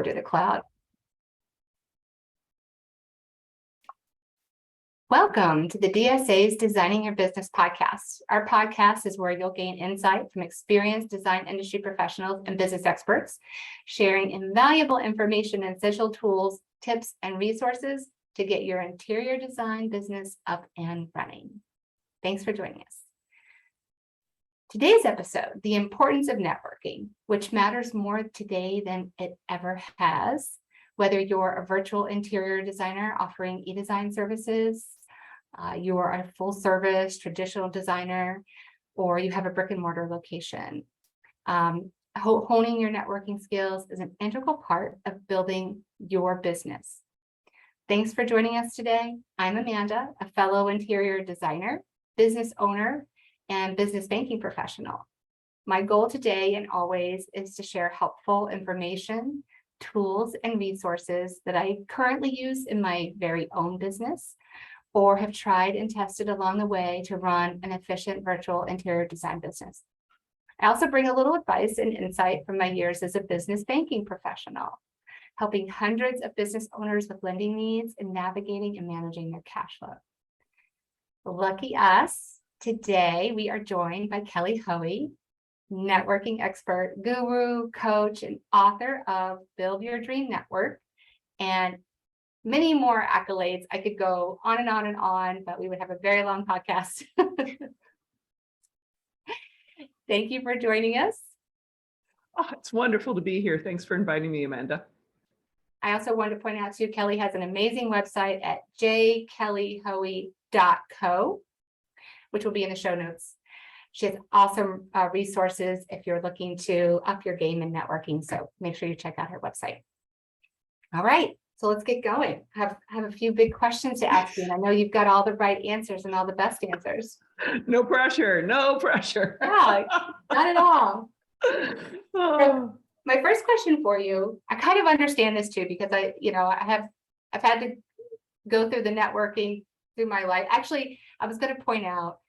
to the cloud. Welcome to the DSA's Designing Your Business podcast. Our podcast is where you'll gain insight from experienced design industry professionals and business experts, sharing invaluable information and essential tools, tips, and resources to get your interior design business up and running. Thanks for joining us. Today's episode, the importance of networking, which matters more today than it ever has. Whether you're a virtual interior designer offering e-design services, you are a full service traditional designer, or you have a brick and mortar location. Honing your networking skills is an integral part of building your business. Thanks for joining us today. I'm Amanda, a fellow interior designer, business owner, and business banking professional. My goal today and always is to share helpful information, tools, and resources that I currently use in my very own business or have tried and tested along the way to run an efficient virtual interior design business. I also bring a little advice and insight from my years as a business banking professional, helping hundreds of business owners with lending needs and navigating and managing their cash flow. Lucky us, today we are joined by Kelly Hoey, networking expert, guru, coach, and author of Build Your Dream Network, and many more accolades. I could go on and on and on, but we would have a very long podcast. Thank you for joining us. Oh, it's wonderful to be here. Thanks for inviting me, Amanda. I also wanted to point out too, Kelly has an amazing website at jkellyhoey.co, which will be in the show notes. She has awesome resources if you're looking to up your game in networking. So make sure you check out her website. All right, so let's get going. I have a few big questions to ask you, and I know you've got all the right answers and all the best answers. No pressure, no pressure. Yeah, not at all. Oh. So my first question for you, I kind of understand this too, because I've had to go through the networking through my life. Actually, I was going to point out,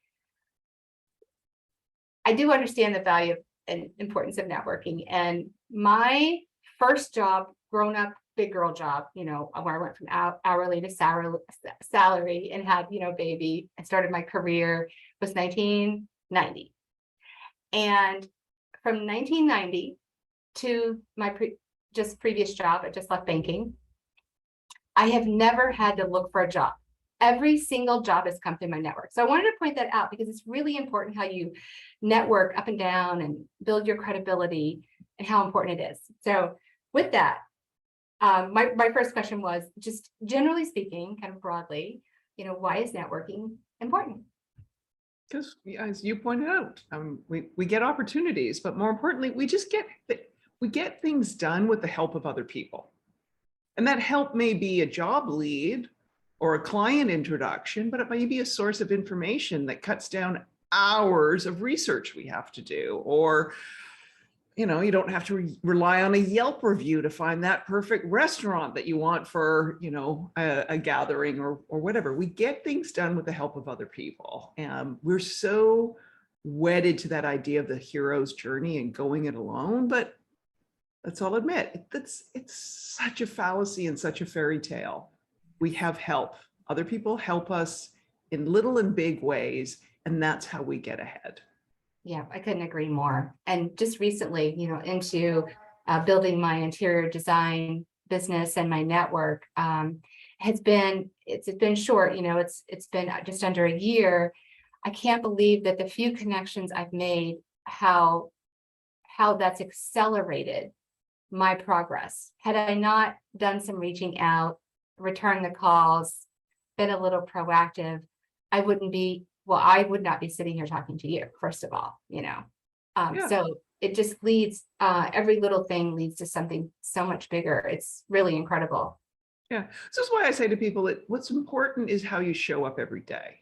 I do understand the value and importance of networking. And my first job, grown up, big girl job, where I went from hourly to salary and had, baby, and started my career was 1990. And from 1990 to my previous job, I just left banking, I have never had to look for a job. Every single job has come through my network. So I wanted to point that out because it's really important how you network up and down and build your credibility and how important it is. So with that, my first question was just generally speaking, kind of broadly, why is networking important? Because as you pointed out, we get opportunities, but more importantly, we get things done with the help of other people. And that help may be a job lead or a client introduction, but it may be a source of information that cuts down hours of research we have to do, or, you don't have to rely on a Yelp review to find that perfect restaurant that you want for, a gathering or whatever. We get things done with the help of other people. And we're so wedded to that idea of the hero's journey and going it alone, but let's all admit, it's such a fallacy and such a fairy tale. We have help. Other people help us in little and big ways, and that's how we get ahead. Yeah, I couldn't agree more. And just recently, into building my interior design business and my network, it's been short. It's been just under a year. I can't believe that the few connections I've made, how that's accelerated my progress. Had I not done some reaching out, returned the calls, been a little proactive, I would not be sitting here talking to you, first of all, Yeah. So it just leads, every little thing leads to something so much bigger. It's really incredible. Yeah. So that's why I say to people that what's important is how you show up every day.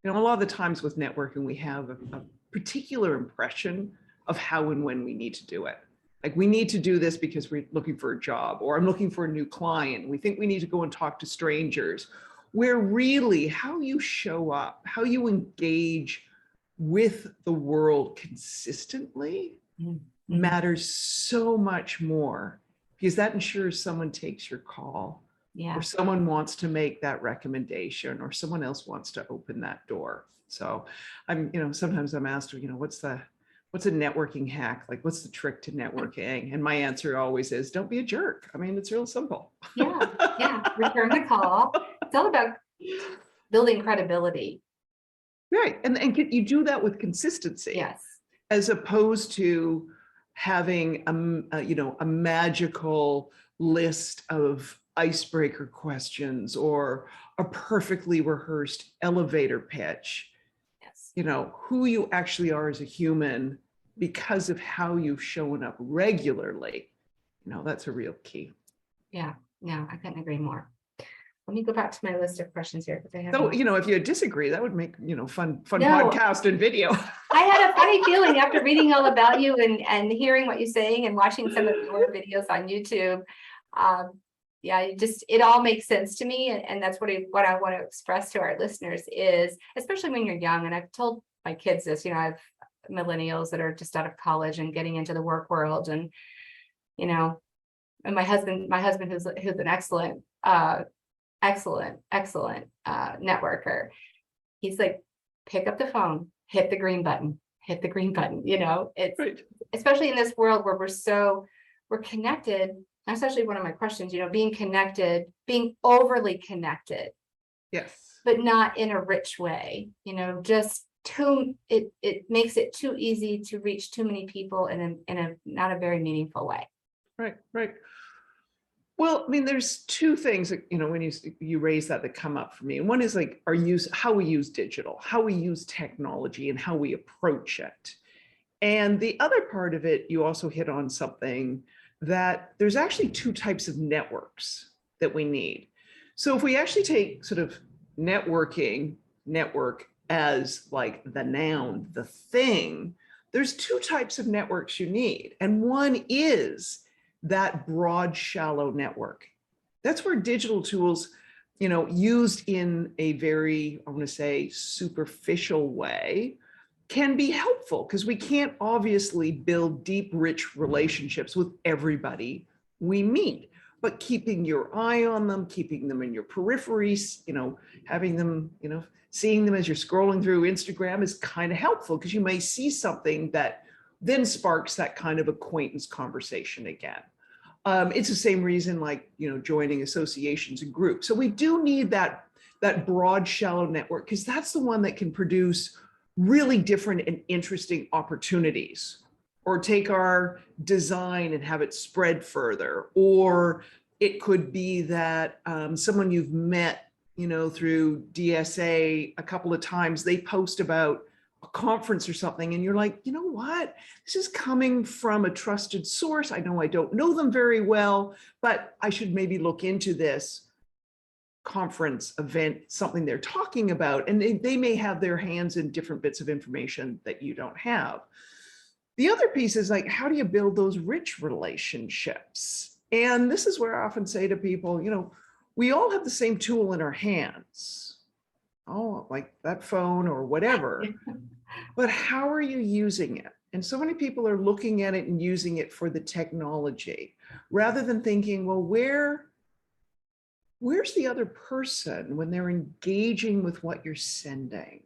A lot of the times with networking, we have a particular impression of how and when we need to do it. Like, we need to do this because we're looking for a job, or I'm looking for a new client. We think we need to go and talk to strangers, where really how you show up, how you engage with the world consistently matters so much more, because that ensures someone takes your call, Yeah. or someone wants to make that recommendation, or someone else wants to open that door. So sometimes I'm asked, what's a networking hack? Like, what's the trick to networking? And my answer always is, don't be a jerk. I mean, it's real simple. Yeah. Yeah. Return the call. It's all about building credibility. Right. And you do that with consistency. Yes. As opposed to having a magical list of icebreaker questions or a perfectly rehearsed elevator pitch. Yes. Who you actually are as a human because of how you've shown up regularly. That's a real key. Yeah. Yeah. I couldn't agree more. Let me go back to my list of questions here. Because I have So, if you disagree, that would make, fun No. podcast and video. I had a funny feeling after reading all about you and hearing what you're saying and watching some of your videos on YouTube. Yeah, it all makes sense to me. And that's what I want to express to our listeners is, especially when you're young. And I've told my kids this, I have millennials that are just out of college and getting into the work world. And, and my husband who's an excellent networker. He's like, pick up the phone, hit the green button. It's right. Especially in this world where we're connected. Especially one of my questions, being connected, being overly connected. Yes. But not in a rich way, just it makes it too easy to reach too many people in a not a very meaningful way. Right. Right. Well, I mean, there's two things that, when you raise that come up for me. And one is like how we use digital, how we use technology, and how we approach it. And the other part of it, you also hit on something that there's actually two types of networks that we need. So if we actually take sort of network as like the noun, the thing, there's two types of networks you need. And one is that broad, shallow network. That's where digital tools, used in a very, I want to say, superficial way, can be helpful, because we can't obviously build deep, rich relationships with everybody we meet, but keeping your eye on them, keeping them in your peripheries, having them, seeing them as you're scrolling through Instagram is kind of helpful, because you may see something that then sparks that kind of acquaintance conversation again. It's the same reason, like, joining associations and groups. So we do need that broad, shallow network, because that's the one that can produce really different and interesting opportunities, or take our design and have it spread further. Or it could be that someone you've met, through DSA a couple of times, they post about a conference or something, and you're like, you know what, this is coming from a trusted source. I know I don't know them very well, but I should maybe look into this conference event, something they're talking about, and they may have their hands in different bits of information that you don't have. The other piece is like, how do you build those rich relationships? And this is where I often say to people, we all have the same tool in our hands. Oh, like that phone or whatever, but how are you using it? And so many people are looking at it and using it for the technology, rather than thinking, well, where's the other person when they're engaging with what you're sending?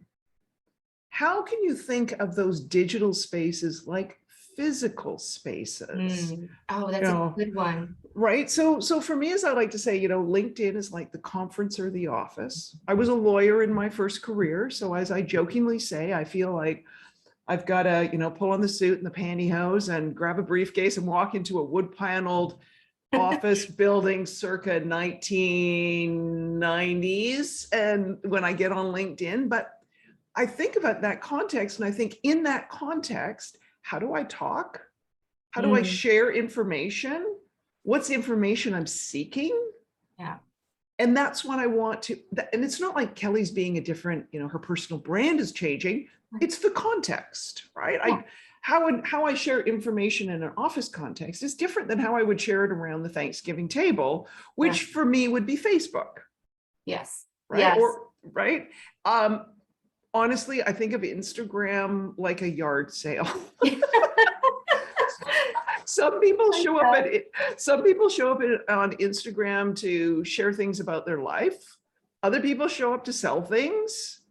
How can you think of those digital spaces like physical spaces? Oh, that's a good one. Right. So for me, as I like to say, LinkedIn is like the conference or the office. I was a lawyer in my first career. So as I jokingly say, I feel like I've got to, pull on the suit and the pantyhose and grab a briefcase and walk into a wood paneled office building circa 1990s. And when I get on LinkedIn, but I think about that context, and I think in that context, how do I talk? How do I share information? What's the information I'm seeking? Yeah. And that's what I want to, and it's not like Kelly's being a different, her personal brand is changing. It's the context, right? Yeah. How I share information in an office context is different than how I would share it around the Thanksgiving table, which for me would be Facebook. Yes. Right. Yes. Or right. Honestly, I think of Instagram like a yard sale. Some people show up on Instagram to share things about their life. Other people show up to sell things.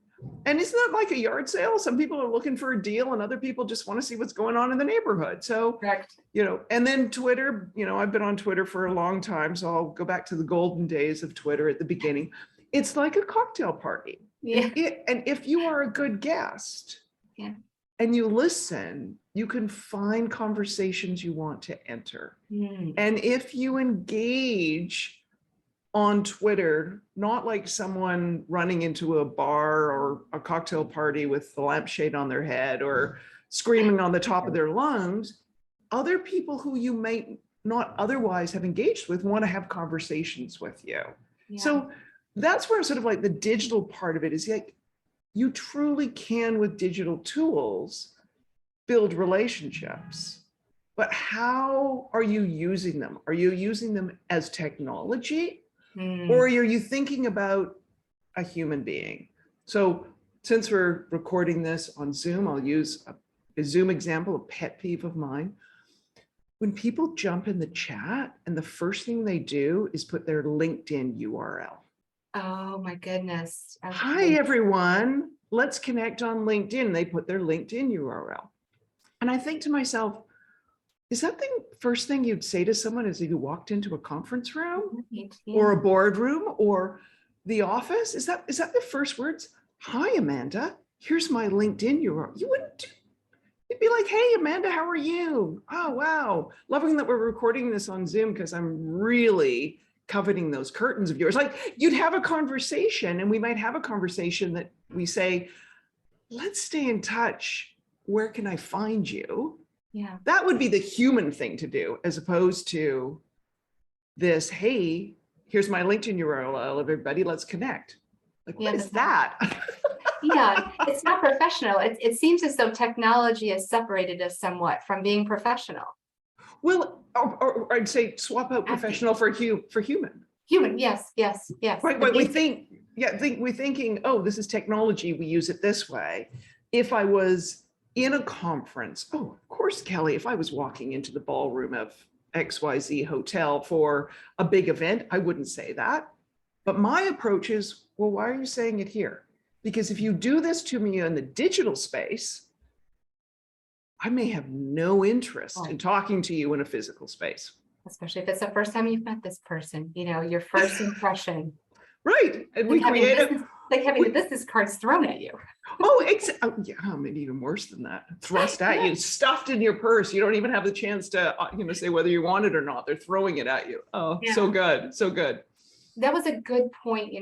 And isn't that like a yard sale? Some people are looking for a deal and other people just want to see what's going on in the neighborhood. So, Correct. and then Twitter, I've been on Twitter for a long time. So I'll go back to the golden days of Twitter at the beginning. It's like a cocktail party. Yeah. And if you are a good guest, Yeah. and you listen, you can find conversations you want to enter. Mm. And if you engage on Twitter, not like someone running into a bar or a cocktail party with the lampshade on their head or screaming on the top of their lungs, other people who you might not otherwise have engaged with want to have conversations with you. Yeah. So that's where sort of like the digital part of it is like, you truly can with digital tools build relationships, but how are you using them? Are you using them as technology? Or are you thinking about a human being? So since we're recording this on Zoom, I'll use a Zoom example, a pet peeve of mine. When people jump in the chat and the first thing they do is put their LinkedIn URL. Oh my goodness. Hi, everyone. Let's connect on LinkedIn. They put their LinkedIn URL. And I think to myself, is that the first thing you'd say to someone as you walked into a conference room or a boardroom or the office? Is that the first words? Hi, Amanda. Here's my LinkedIn URL. You wouldn't. You'd be like, hey, Amanda, how are you? Oh, wow. Loving that we're recording this on Zoom because I'm really coveting those curtains of yours. Like you'd have a conversation and we might have a conversation that we say, let's stay in touch. Where can I find you? Yeah. That would be the human thing to do, as opposed to this, hey, here's my LinkedIn URL, everybody, let's connect. Like, what is that? Yeah, it's not professional. It seems as though technology has separated us somewhat from being professional. Well, or I'd say swap out professional for human. Human, yes. Right, but we're thinking, oh, this is technology, we use it this way. If I was in a conference, oh, of course, Kelly, if I was walking into the ballroom of XYZ hotel for a big event, I wouldn't say that. But my approach is, well, why are you saying it here? Because if you do this to me in the digital space, I may have no interest in talking to you in a physical space. Especially if it's the first time you've met this person, your first impression. Right. And we create like having the business cards thrown at you. Yeah, maybe even worse than that. Thrust at you, stuffed in your purse. You don't even have the chance to, say whether you want it or not. They're throwing it at you. Oh, yeah. So good. So good. That was a good point,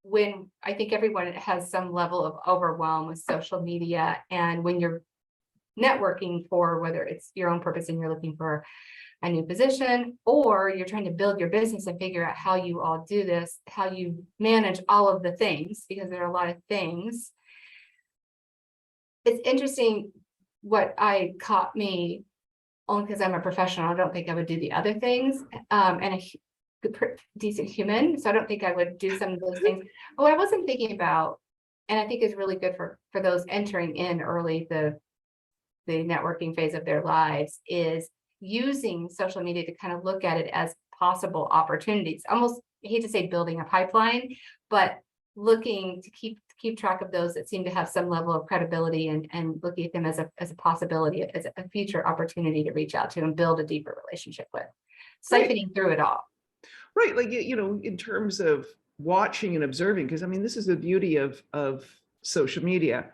when I think everyone has some level of overwhelm with social media, and when you're networking for whether it's your own purpose and you're looking for a new position, or you're trying to build your business and figure out how you all do this, how you manage all of the things, because there are a lot of things. It's interesting what caught me, only because I'm a professional. I don't think I would do the other things. And a decent human, so I don't think I would do some of those things. What I wasn't thinking about, and I think is really good for those entering in early the networking phase of their lives, is using social media to kind of look at it as possible opportunities. Almost, I hate to say building a pipeline, but looking to keep track of those that seem to have some level of credibility, and looking at them as a possibility, as a future opportunity to reach out to and build a deeper relationship with, siphoning through it all. Right. Like, in terms of watching and observing, because this is the beauty of social media.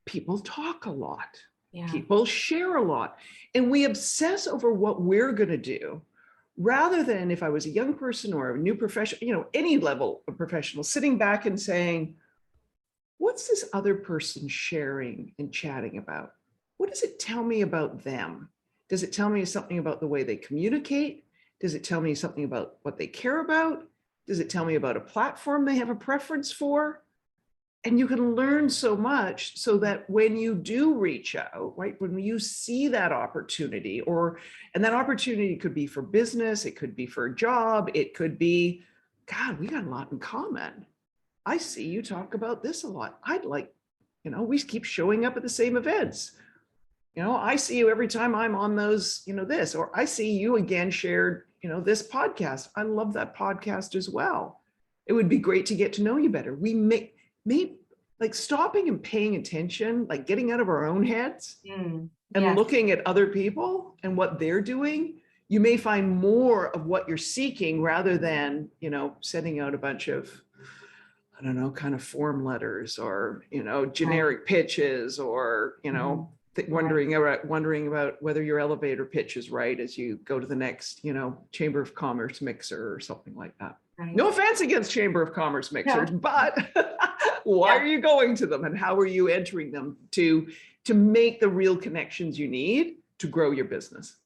People talk a lot. Yeah. People share a lot, and we obsess over what we're going to do, rather than, if I was a young person or a new professional, any level of professional, sitting back and saying, what's this other person sharing and chatting about? What does it tell me about them? Does it tell me something about the way they communicate? Does it tell me something about what they care about? Does it tell me about a platform they have a preference for? And you can learn so much, so that when you do reach out, right, when you see that opportunity, and that opportunity could be for business, it could be for a job, it could be, God, we got a lot in common. I see you talk about this a lot. I'd like, we keep showing up at the same events. I see you every time I'm on those, this, or I see you again shared, this podcast. I love that podcast as well. It would be great to get to know you better. We may like stopping and paying attention, like getting out of our own heads and Yes. looking at other people and what they're doing. You may find more of what you're seeking rather than, sending out a bunch of, I don't know, kind of form letters or, generic pitches or, wondering about whether your elevator pitch is right as you go to the next, Chamber of Commerce mixer or something like that. Right. No offense against Chamber of Commerce mixers, but why are you going to them and how are you entering them to make the real connections you need to grow your business?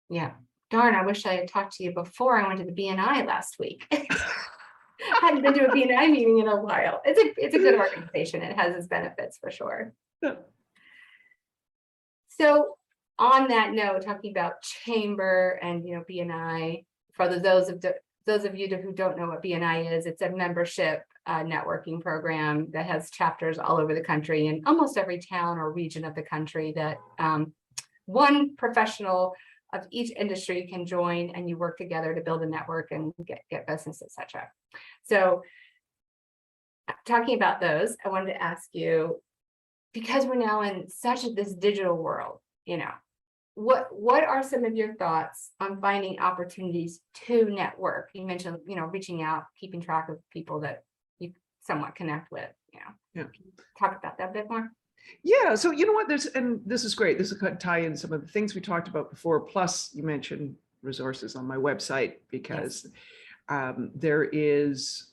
Yeah. Darn, I wish I had talked to you before I went to the BNI last week. Hadn't been to a BNI meeting in a while. It's a good organization. It has its benefits for sure. Yeah. So on that note, talking about chamber and BNI, for those of you who don't know what BNI is, it's a membership networking program that has chapters all over the country in almost every town or region of the country that one professional of each industry can join, and you work together to build a network and get business, etc. So talking about those, I wanted to ask you, because we're now in this digital world, what are some of your thoughts on finding opportunities to network? You mentioned, reaching out, keeping track of people that you somewhat connect with, Yeah. Talk about that a bit more. Yeah. So you know what, and this is great. This will tie in some of the things we talked about before. Plus you mentioned resources on my website because there is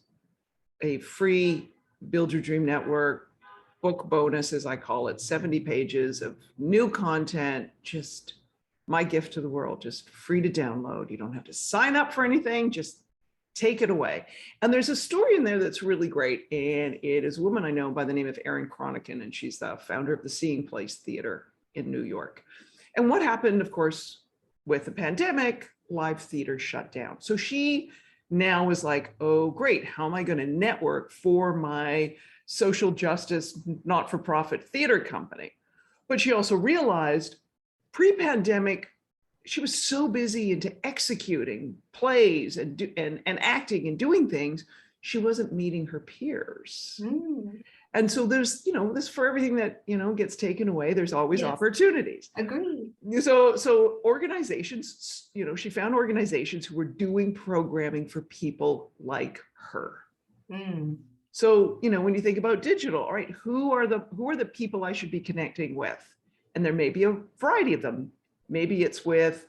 a free Build Your Dream Network book bonus, as I call it, 70 pages of new content, just my gift to the world, just free to download. You don't have to sign up for anything, just take it away. And there's a story in there that's really great. And it is a woman I know by the name of Erin Cronican, and she's the founder of the Seeing Place Theater in New York. And what happened, of course, with the pandemic, live theater shut down. So she now is like, oh, great, how am I going to network for my social justice, not-for-profit theater company? But she also realized pre-pandemic, she was so busy into executing plays and acting and doing things, she wasn't meeting her peers. And so there's, this for everything that, gets taken away, there's always opportunities. Agreed. So organizations, she found organizations who were doing programming for people like her. So, when you think about digital, all right, who are the people I should be connecting with? And there may be a variety of them. Maybe it's with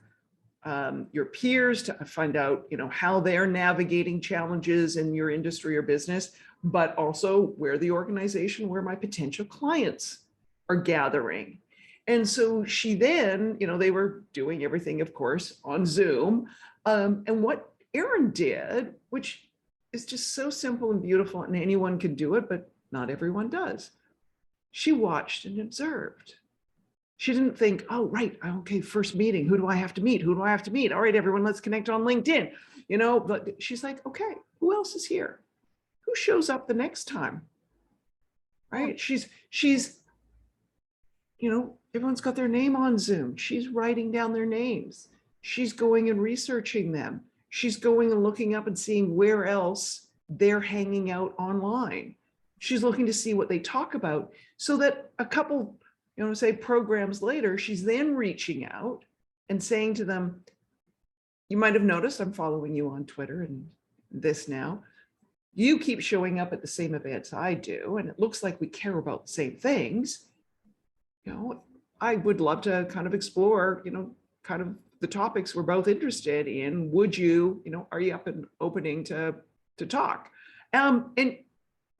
your peers to find out, how they're navigating challenges in your industry or business, but also where my potential clients are gathering. And so she then, they were doing everything, of course, on Zoom. And what Erin did, which is just so simple and beautiful, and anyone can do it, but not everyone does. She watched and observed. She didn't think, oh, right, okay, first meeting, who do I have to meet? Who do I have to meet? All right, everyone, let's connect on LinkedIn. But she's like, okay, who else is here? Who shows up the next time? Right? She's, everyone's got their name on Zoom. She's writing down their names. She's going and researching them. She's going and looking up and seeing where else they're hanging out online. She's looking to see what they talk about so that a couple, say programs later, she's then reaching out and saying to them, you might have noticed I'm following you on Twitter and this now. You keep showing up at the same events I do, and it looks like we care about the same things. I would love to kind of explore, kind of the topics we're both interested in. Would you, are you up and opening to talk? And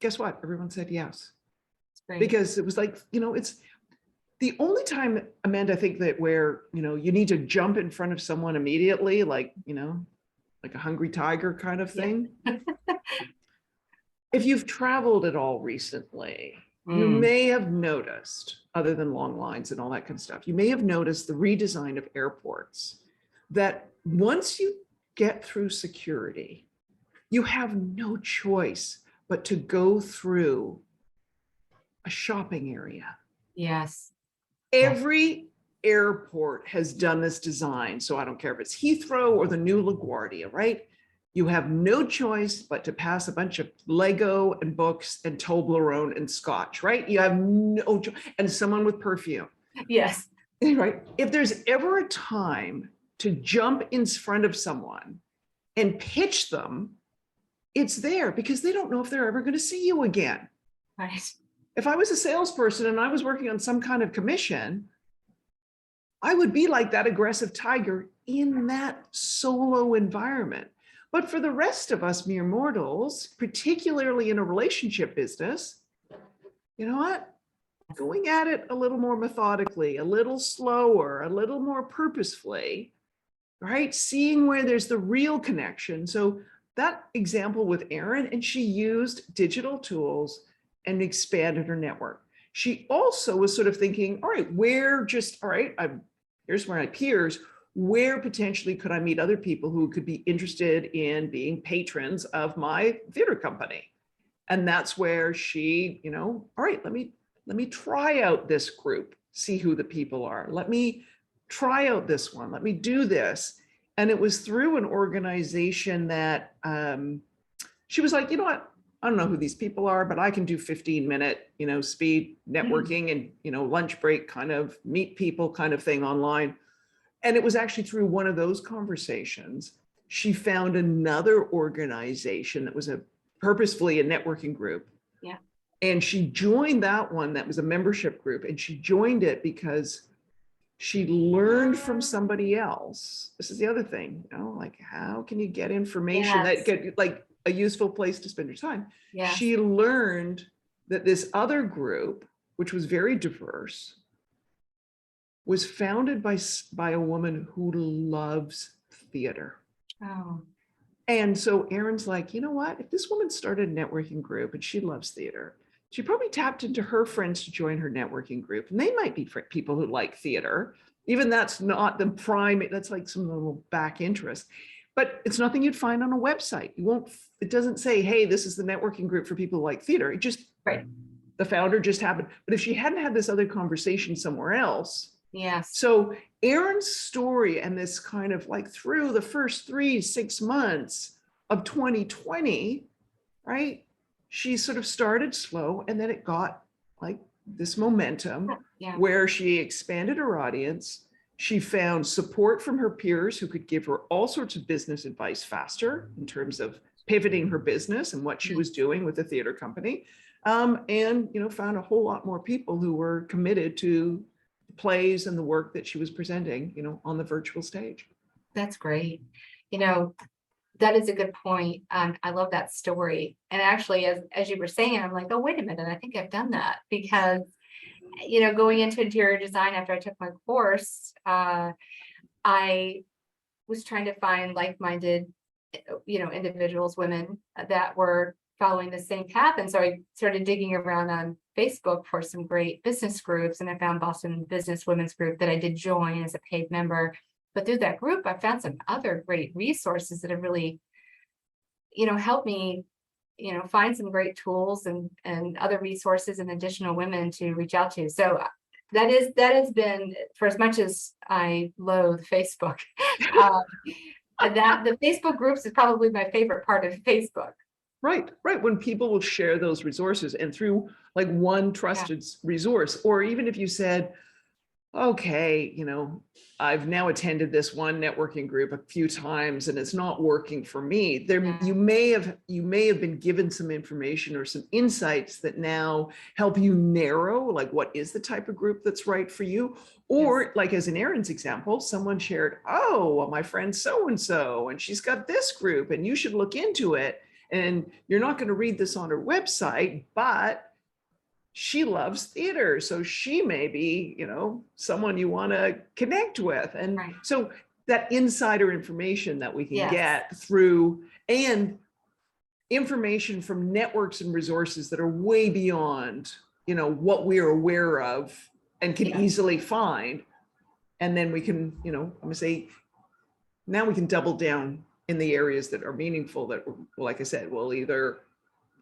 guess what? Everyone said yes. Because it was like, it's the only time, Amanda, I think that where, you need to jump in front of someone immediately, like, like a hungry tiger kind of thing. Yeah. If you've traveled at all recently, you may have noticed, other than long lines and all that kind of stuff, you may have noticed the redesign of airports, that once you get through security, you have no choice but to go through a shopping area. Yes. Every airport has done this design. So I don't care if it's Heathrow or the new LaGuardia, right? You have no choice but to pass a bunch of Lego and books and Toblerone and scotch, right? You have no choice. And someone with perfume. Yes. Right. If there's ever a time to jump in front of someone and pitch them, it's there, because they don't know if they're ever going to see you again. Right. If I was a salesperson and I was working on some kind of commission, I would be like that aggressive tiger in that solo environment. But for the rest of us mere mortals, particularly in a relationship business, you know what? Going at it a little more methodically, a little slower, a little more purposefully, right? Seeing where there's the real connection. So that example with Erin, and she used digital tools and expanded her network. She also was sort of thinking, all right, here's my peers, where potentially could I meet other people who could be interested in being patrons of my theater company? And that's where she, all right, let me try out this group, see who the people are. Let me try out this one. Let me do this. And it was through an organization that she was like, you know what? I don't know who these people are, but I can do 15-minute, speed networking and, lunch break kind of meet people kind of thing online. And it was actually through one of those conversations, she found another organization that was purposefully a networking group. Yeah. And she joined that one that was a membership group. And she joined it because she learned from somebody else. This is the other thing, like how can you get information that get like a useful place to spend your time? Yes. She learned that this other group, which was very diverse, was founded by a woman who loves theater. Oh. And so Erin's like, you know what? If this woman started a networking group and she loves theater, she probably tapped into her friends to join her networking group. And they might be people who like theater. Even that's not the prime, that's like some little back interest. But it's nothing you'd find on a website. It doesn't say, hey, this is the networking group for people who like theater. It just, right. The founder just happened. But if she hadn't had this other conversation somewhere else. Yes. So Erin's story and this kind of like through the first 3-6 months of 2020, right? She sort of started slow and then it got like this momentum where she expanded her audience. She found support from her peers who could give her all sorts of business advice faster in terms of pivoting her business and what she was doing with the theater company. And, found a whole lot more people who were committed to plays and the work that she was presenting, on the virtual stage. That's great. That is a good point. I love that story. And actually, as you were saying, I'm like, oh, wait a minute, I think I've done that because, going into interior design after I took my course, I was trying to find like-minded, individuals, women that were following the same path. And so I started digging around on Facebook for some great business groups. And I found Boston Business Women's Group that I did join as a paid member. But through that group, I found some other great resources that have really, helped me, find some great tools and other resources and additional women to reach out to. So that has been, for as much as I loathe Facebook, that the Facebook groups is probably my favorite part of Facebook. Right. When people will share those resources and through like one trusted resource, or even if you said, okay, I've now attended this one networking group a few times and it's not working for me. You may have been given some information or some insights that now help you narrow like what is the type of group that's right for you. Or like as in Erin's example, someone shared, oh, well, my friend so-and-so, and she's got this group and you should look into it. And you're not going to read this on her website, but she loves theater. So she may be, someone you want to connect with. And so that insider information that we can get through, and information from networks and resources that are way beyond, what we're aware of and can easily find. And then we can, I'm going to say, now we can double down in the areas that are meaningful that, like I said, will either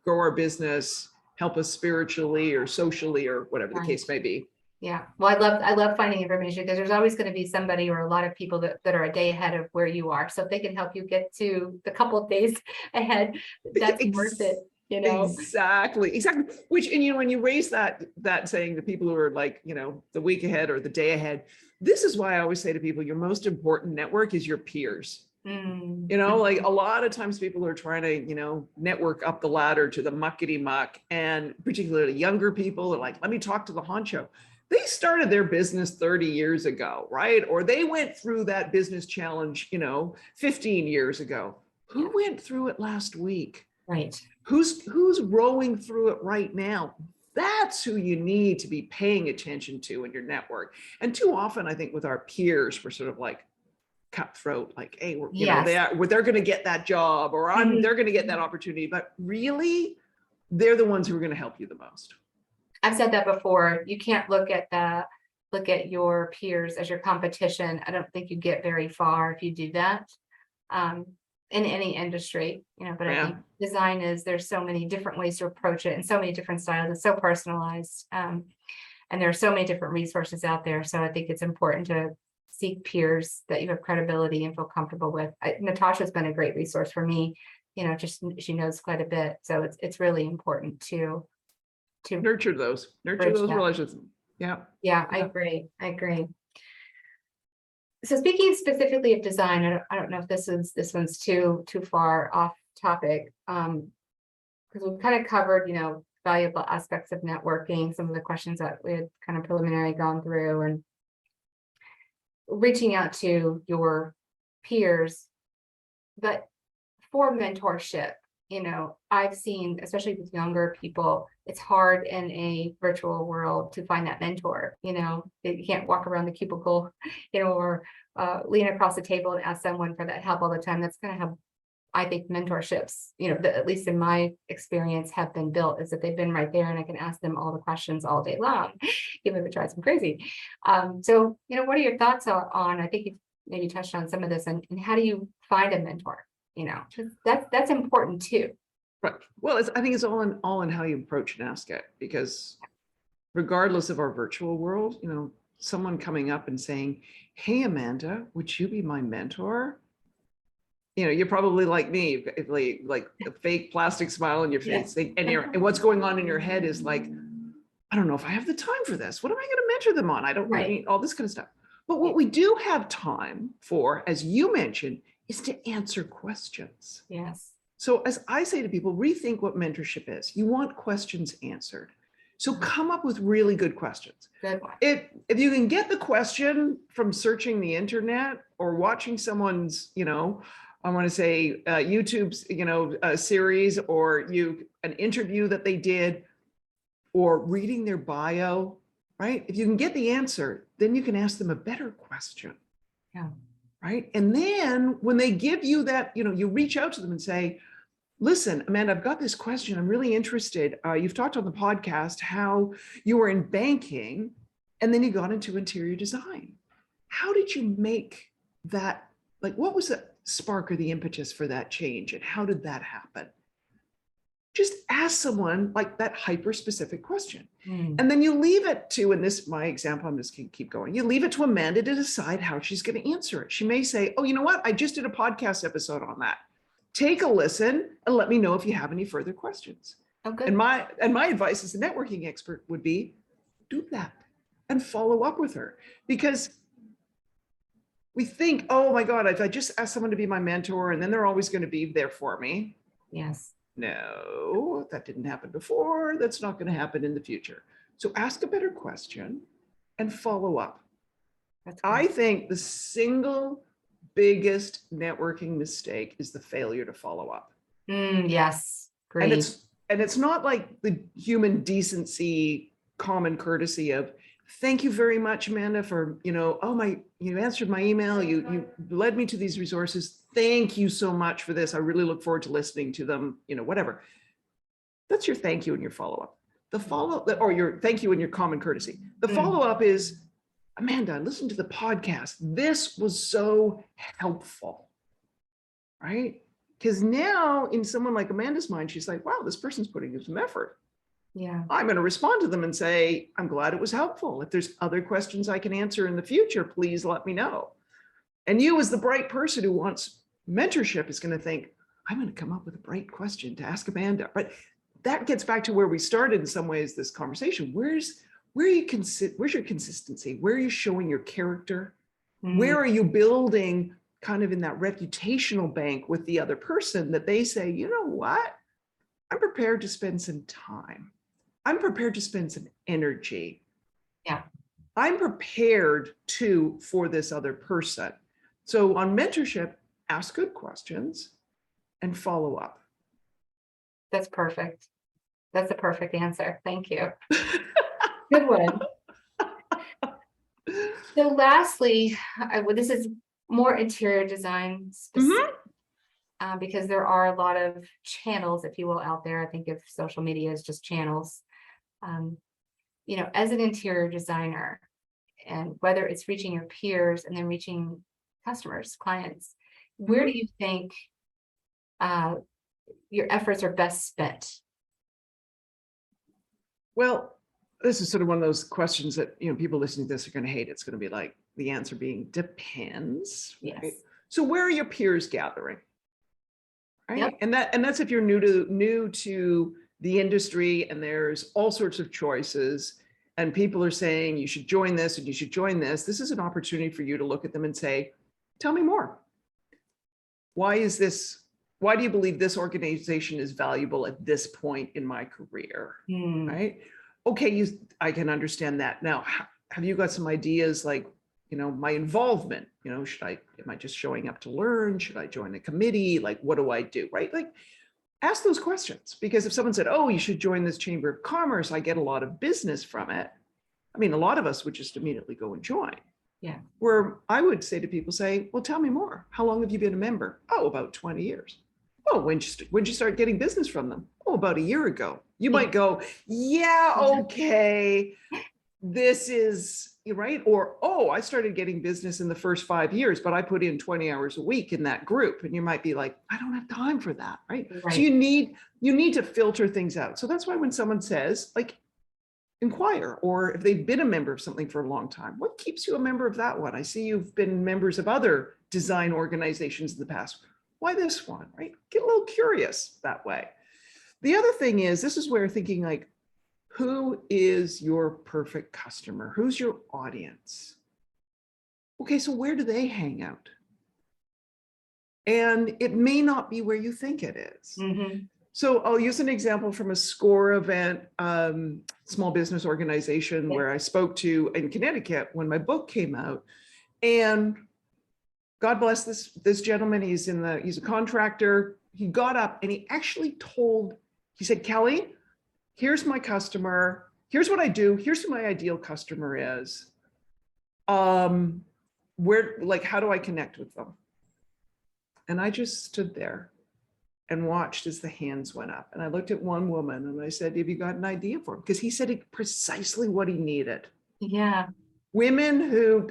grow our business, help us spiritually or socially or whatever the case may be. Yeah. Well, I love finding information because there's always going to be somebody or a lot of people that are a day ahead of where you are. So if they can help you get to the couple of days ahead, that's worth it, you know? Exactly. Which, and when you raise that saying to people who are like, the week ahead or the day ahead, this is why I always say to people, your most important network is your peers. Like a lot of times people are trying to, network up the ladder to the muckety muck, and particularly younger people are like, let me talk to the honcho. They started their business 30 years ago, right? Or they went through that business challenge, 15 years ago. Who went through it last week? Right. Who's rowing through it right now? That's who you need to be paying attention to in your network. And too often, I think with our peers, we're sort of like cutthroat, like, hey, they're going to get that job, or they're going to get that opportunity. But really, they're the ones who are going to help you the most. I've said that before. You can't look at your peers as your competition. I don't think you get very far if you do that. In any industry, but I think design there's so many different ways to approach it and so many different styles. It's so personalized. And there are so many different resources out there. So I think it's important to seek peers that you have credibility and feel comfortable with. Natasha's been a great resource for me. Just she knows quite a bit. So it's really important to nurture those relationships. Yeah. I agree. So speaking specifically of design, I don't know if this one's too far off topic, because we've kind of covered, valuable aspects of networking, some of the questions that we had kind of preliminary gone through, and reaching out to your peers. But for mentorship, I've seen, especially with younger people, it's hard in a virtual world to find that mentor. You can't walk around the cubicle, or lean across the table and ask someone for that help all the time. That's kind of how I think mentorships, at least in my experience, have been built, is that they've been right there and I can ask them all the questions all day long, even if it drives them crazy. So, what are your thoughts on, I think you maybe touched on some of this, and how do you find a mentor? That's important too. Right. Well, I think it's all in how you approach and ask it, because regardless of our virtual world, someone coming up and saying, hey, Amanda, would you be my mentor? You're probably like me, like a fake plastic smile on your face. And what's going on in your head is like, I don't know if I have the time for this. What am I going to mentor them on? I don't need all this kind of stuff. But what we do have time for, as you mentioned, is to answer questions. Yes. So as I say to people, rethink what mentorship is. You want questions answered. So come up with really good questions. Good one. If you can get the question from searching the internet or watching someone's, I want to say YouTube's, series, or an interview that they did, or reading their bio, right? If you can get the answer, then you can ask them a better question. Yeah. Right. And then when they give you that, you reach out to them and say, listen, Amanda, I've got this question. I'm really interested. You've talked on the podcast how you were in banking and then you got into interior design. How did you make that? Like, what was the spark or the impetus for that change? And how did that happen? Just ask someone like that hyper-specific question. And then you leave it to, in this, my example, I'm just going to keep going. You leave it to Amanda to decide how she's going to answer it. She may say, oh, you know what? I just did a podcast episode on that. Take a listen and let me know if you have any further questions. Oh, good. And my advice as a networking expert would be, do that and follow up with her. Because we think, oh my God, if I just ask someone to be my mentor and then they're always going to be there for me. Yes. No, that didn't happen before. That's not going to happen in the future. So ask a better question and follow up. I think the single biggest networking mistake is the failure to follow up. Yes. Great. And it's not like the human decency, common courtesy of, thank you very much, Amanda, for, you answered my email. You led me to these resources. Thank you so much for this. I really look forward to listening to them, whatever. That's your thank you and your follow-up. The follow-up, or your thank you and your common courtesy. The follow-up is, Amanda, I listened to the podcast. This was so helpful, right? Because now in someone like Amanda's mind, she's like, wow, this person's putting in some effort. Yeah. I'm going to respond to them and say, I'm glad it was helpful. If there's other questions I can answer in the future, please let me know. And you, as the bright person who wants mentorship, is going to think, I'm going to come up with a bright question to ask Amanda. But that gets back to where we started in some ways, this conversation. Where's your consistency? Where are you showing your character? Where are you building kind of in that reputational bank with the other person that they say, you know what? I'm prepared to spend some time. I'm prepared to spend some energy. Yeah. I'm prepared for this other person. So on mentorship, ask good questions and follow up. That's perfect. That's a perfect answer. Thank you. Good one. So lastly, this is more interior design specific, because there are a lot of channels, if you will, out there. I think of social media as just channels. As an interior designer, and whether it's reaching your peers and then reaching customers, clients, where do you think your efforts are best spent? Well, this is sort of one of those questions that, people listening to this are going to hate. It's going to be like the answer being depends. Yes. Right? So where are your peers gathering? Right. Yep. And that's if you're new to the industry, and there's all sorts of choices and people are saying you should join this and you should join this. This is an opportunity for you to look at them and say, tell me more. Why do you believe this organization is valuable at this point in my career? Right? Okay, I can understand that. Now, have you got some ideas like, my involvement? Am I just showing up to learn? Should I join a committee? Like, what do I do? Right? Like, ask those questions, because if someone said, oh, you should join this Chamber of Commerce, I get a lot of business from it. I mean, a lot of us would just immediately go and join. Yeah. Where I would say to people, well, tell me more. How long have you been a member? Oh, about 20 years. Oh, when'd you start getting business from them? Oh, about a year ago. You might go, yeah, okay, this is right. Or, oh, I started getting business in the first 5 years, but I put in 20 hours a week in that group. And you might be like, I don't have time for that. Right. So you need to filter things out. So that's why when someone says, like, inquire, or if they've been a member of something for a long time, what keeps you a member of that one? I see you've been members of other design organizations in the past. Why this one? Right? Get a little curious that way. The other thing is, this is where thinking like, who is your perfect customer? Who's your audience? Okay, so where do they hang out? And it may not be where you think it is. So I'll use an example from a SCORE event, small business organization where I spoke to in Connecticut when my book came out. And God bless this gentleman. He's a contractor. He got up and he actually he said, Kelly, here's my customer. Here's what I do. Here's who my ideal customer is. How do I connect with them? And I just stood there and watched as the hands went up. And I looked at one woman and I said, have you got an idea for him? Because he said precisely what he needed. Yeah. Women who ...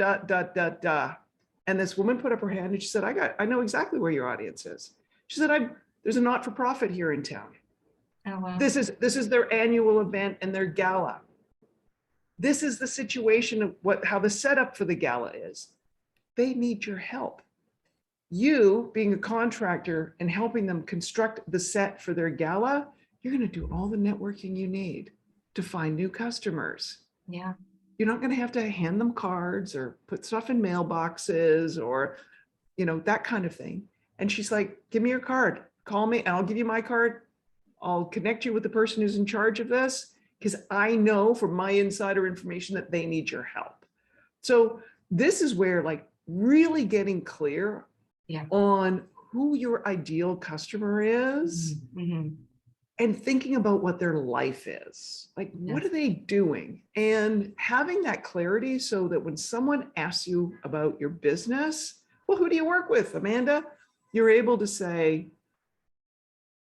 And this woman put up her hand and she said, I know exactly where your audience is. She said, there's a not-for-profit here in town. Oh, wow. This is their annual event and their gala. This is the situation of how the setup for the gala is. They need your help. You being a contractor and helping them construct the set for their gala, you're going to do all the networking you need to find new customers. Yeah. You're not going to have to hand them cards or put stuff in mailboxes or, that kind of thing. And she's like, give me your card, call me and I'll give you my card. I'll connect you with the person who's in charge of this, because I know from my insider information that they need your help. So this is where like really getting clear on who your ideal customer is and thinking about what their life is. Like, what are they doing? And having that clarity so that when someone asks you about your business, well, who do you work with, Amanda? You're able to say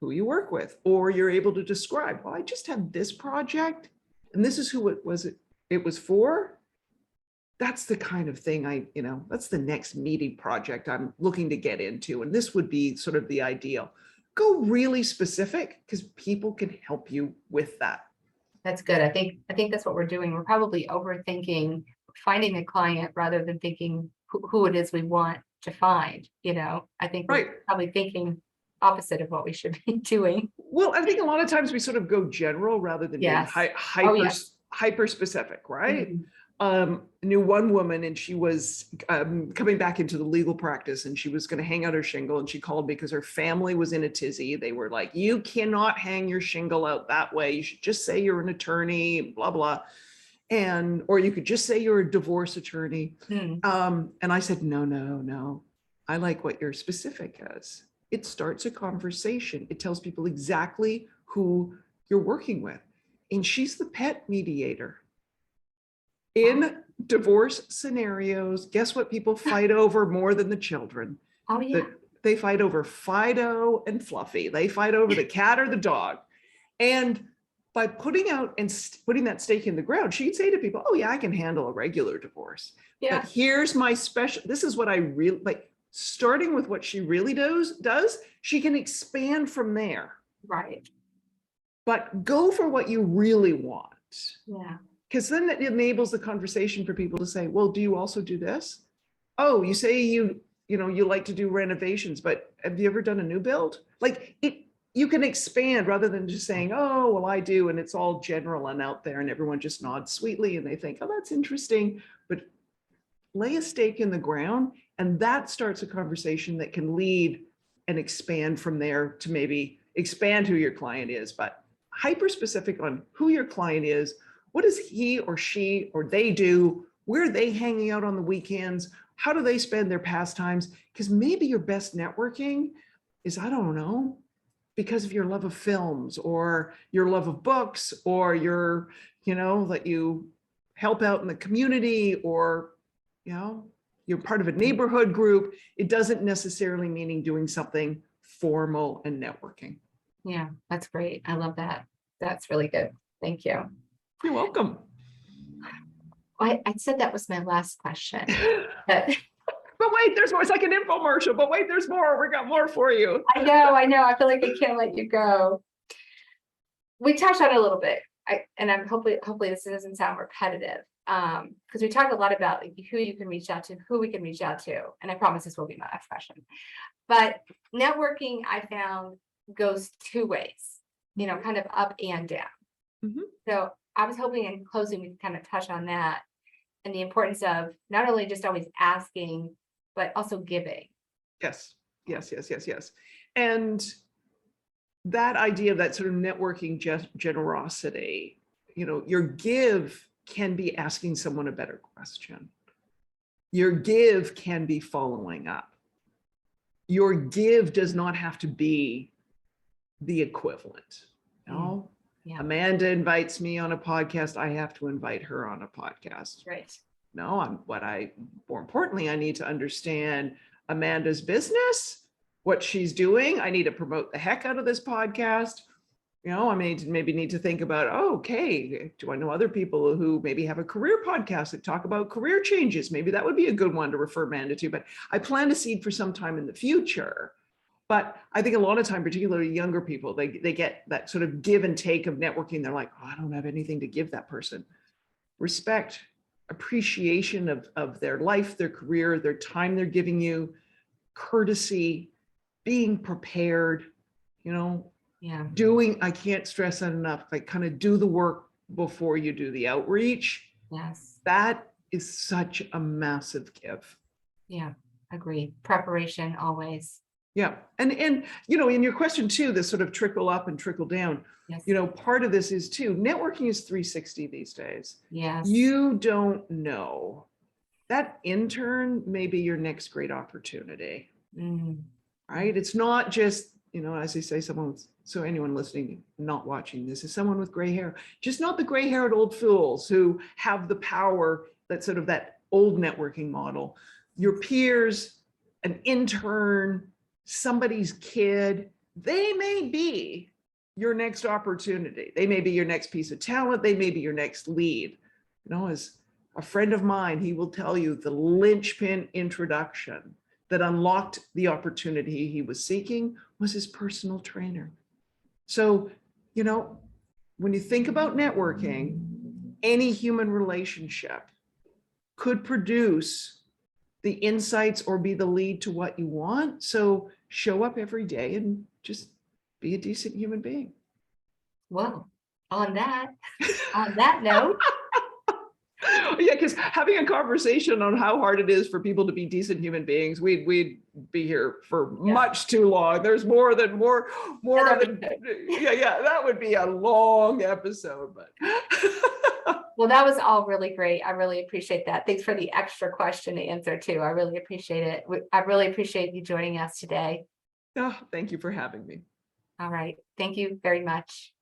who you work with, or you're able to describe, well, I just had this project and this is who it was for. That's the kind of thing that's the next meeting project I'm looking to get into. And this would be sort of the ideal. Go really specific, because people can help you with that. That's good. I think that's what we're doing. We're probably overthinking finding a client rather than thinking who it is we want to find, I think Right. we're probably thinking opposite of what we should be doing. Well, I think a lot of times we sort of go general rather than being Yes. hyper, Yeah. hyper specific, right? Mhm. I knew one woman and she was coming back into the legal practice and she was going to hang out her shingle and she called because her family was in a tizzy. They were like, you cannot hang your shingle out that way. You should just say you're an attorney, blah, blah. Or you could just say you're a divorce attorney. Hmm. And I said, no. I like what your specific is. It starts a conversation. It tells people exactly who you're working with. And she's the pet mediator. In divorce scenarios, guess what people fight over more than the children? Oh, yeah. They fight over Fido and Fluffy. They fight over the cat or the dog. And by putting out and putting that stake in the ground, she'd say to people, oh yeah, I can handle a regular divorce. Yeah. But here's my special, this is what I really like, starting with what she really does, she can expand from there. Right. But go for what you really want. Yeah. Because then it enables the conversation for people to say, well, do you also do this? Oh, you say you like to do renovations, but have you ever done a new build? Like you can expand rather than just saying, oh, well, I do. And it's all general and out there and everyone just nods sweetly and they think, oh, that's interesting. But lay a stake in the ground and that starts a conversation that can lead and expand from there to maybe expand who your client is, but hyper specific on who your client is. What does he or she or they do? Where are they hanging out on the weekends? How do they spend their pastimes? Because maybe your best networking is, I don't know, because of your love of films or your love of books or your, that you help out in the community or, you're part of a neighborhood group. It doesn't necessarily mean doing something formal and networking. Yeah, that's great. I love that. That's really good. Thank you. You're welcome. I said that was my last question. But wait, there's more. It's like an infomercial, but wait, there's more. We got more for you. I know. I feel like I can't let you go. We touched on it a little bit. I'm hopefully this doesn't sound repetitive. Because we talked a lot about who you can reach out to, who we can reach out to. And I promise this will be my last question. But networking, I found, goes two ways, kind of up and down. Mm-hmm. So I was hoping in closing we could kind of touch on that and the importance of not only just always asking, but also giving. Yes. And that idea of that sort of networking generosity, your give can be asking someone a better question. Your give can be following up. Your give does not have to be the equivalent. Yeah. Amanda invites me on a podcast. I have to invite her on a podcast. Right. No, more importantly, I need to understand Amanda's business, what she's doing. I need to promote the heck out of this podcast. I maybe need to think about, okay, do I know other people who maybe have a career podcast that talk about career changes? Maybe that would be a good one to refer Amanda to, but I plan to seed for some time in the future. But I think a lot of time, particularly younger people, they get that sort of give and take of networking. They're like, I don't have anything to give that person. Respect, appreciation of their life, their career, their time they're giving you, courtesy, being prepared, doing, I can't stress that enough, like kind of do the work before you do the outreach. Yes. That is such a massive give. Yeah, agreed. Preparation always. Yeah. And in your question too, this sort of trickle up and trickle down, yes. Part of this is too, networking is 360 these days. Yes. You don't know. That intern may be your next great opportunity. Mm. Right? It's not just, as they say, so anyone listening, not watching this, is someone with gray hair, just not the gray haired old fools who have the power, that sort of that old networking model. Your peers, an intern, somebody's kid, they may be your next opportunity. They may be your next piece of talent. They may be your next lead. As a friend of mine, he will tell you the linchpin introduction that unlocked the opportunity he was seeking was his personal trainer. So, when you think about networking, any human relationship could produce the insights or be the lead to what you want. So show up every day and just be a decent human being. Well, on that note, Yeah, because having a conversation on how hard it is for people to be decent human beings, we'd be here for much too long. There's more than that would be a long episode, but well, that was all really great. I really appreciate that. Thanks for the extra question to answer too. I really appreciate it. I really appreciate you joining us today. oh, thank you for having me. All right. Thank you very much.